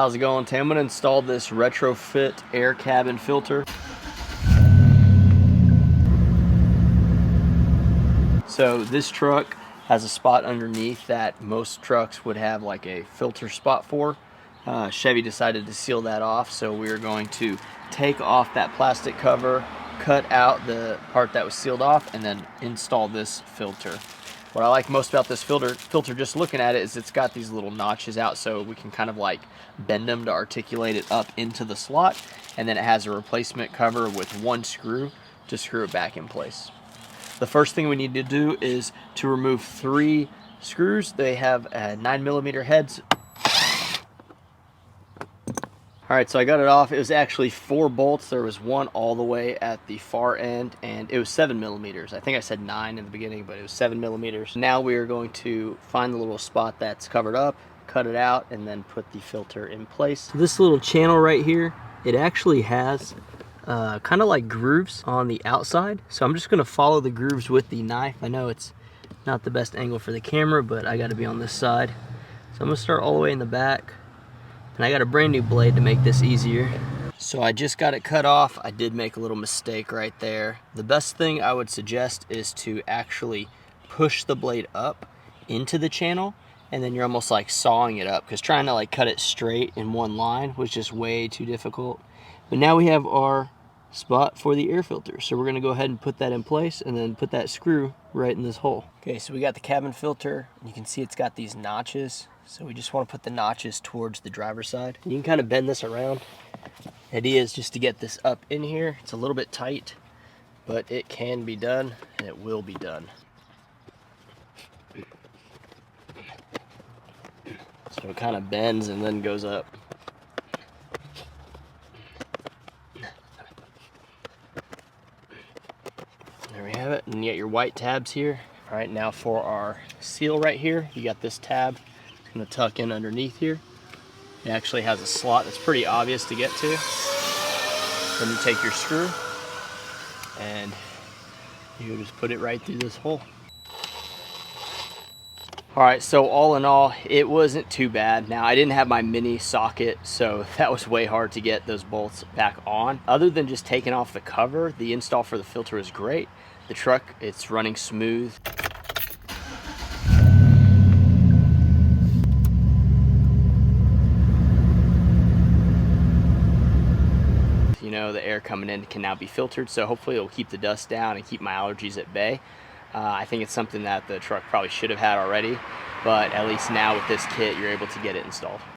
How's it going? Today I'm going to install this retrofit air cabin filter. So this truck has a spot underneath that most trucks would have like a filter spot for. Chevy decided to seal that off, so we're going to take off that plastic cover, cut out the part that was sealed off, and then install this filter. What I like most about this filter, just looking at it, is it's got these little notches out, so we can kind of like bend them to articulate it up into the slot, and then it has a replacement cover with one screw to screw it back in place. The first thing we need to do is to remove 3 screws. They have 9mm heads. Alright, so I got it off. It was actually 4 bolts. There was one all the way at the far end, and it was 7mm. I think I said 9 in the beginning, but it was 7mm. Now we are going to find the little spot that's covered up, cut it out, and then put the filter in place. This little channel right here, it actually has kind of like grooves on the outside. So I'm just going to follow the grooves with the knife. I know it's not the best angle for the camera, but I got to be on this side. So I'm going to start all the way in the back. And I got a brand new blade to make this easier. So I just got it cut off. I did make a little mistake right there. The best thing I would suggest is to actually push the blade up into the channel, and then you're almost like sawing it up, because trying to like cut it straight in one line was just way too difficult. But now we have our spot for the air filter. So we're gonna go ahead and put that in place and then put that screw right in this hole. Okay, so we got the cabin filter. You can see it's got these notches. So we just want to put the notches towards the driver's side. You can kind of bend this around. The idea is just to get this up in here. It's a little bit tight, but it can be done, and it will be done. So it kind of bends and then goes up. There we have it, and you got your white tabs here. All right, now for our seal right here, you got this tab. It's gonna tuck in underneath here. It actually has a slot that's pretty obvious to get to. Then you take your screw and you just put it right through this hole. All right, so all in all, it wasn't too bad. Now, I didn't have my mini socket, so that was way hard to get those bolts back on. Other than just taking off the cover, the install for the filter is great. The truck, it's running smooth. You know, the air coming in can now be filtered, so hopefully it'll keep the dust down and keep my allergies at bay. I think it's something that the truck probably should have had already, but at least now with this kit, you're able to get it installed.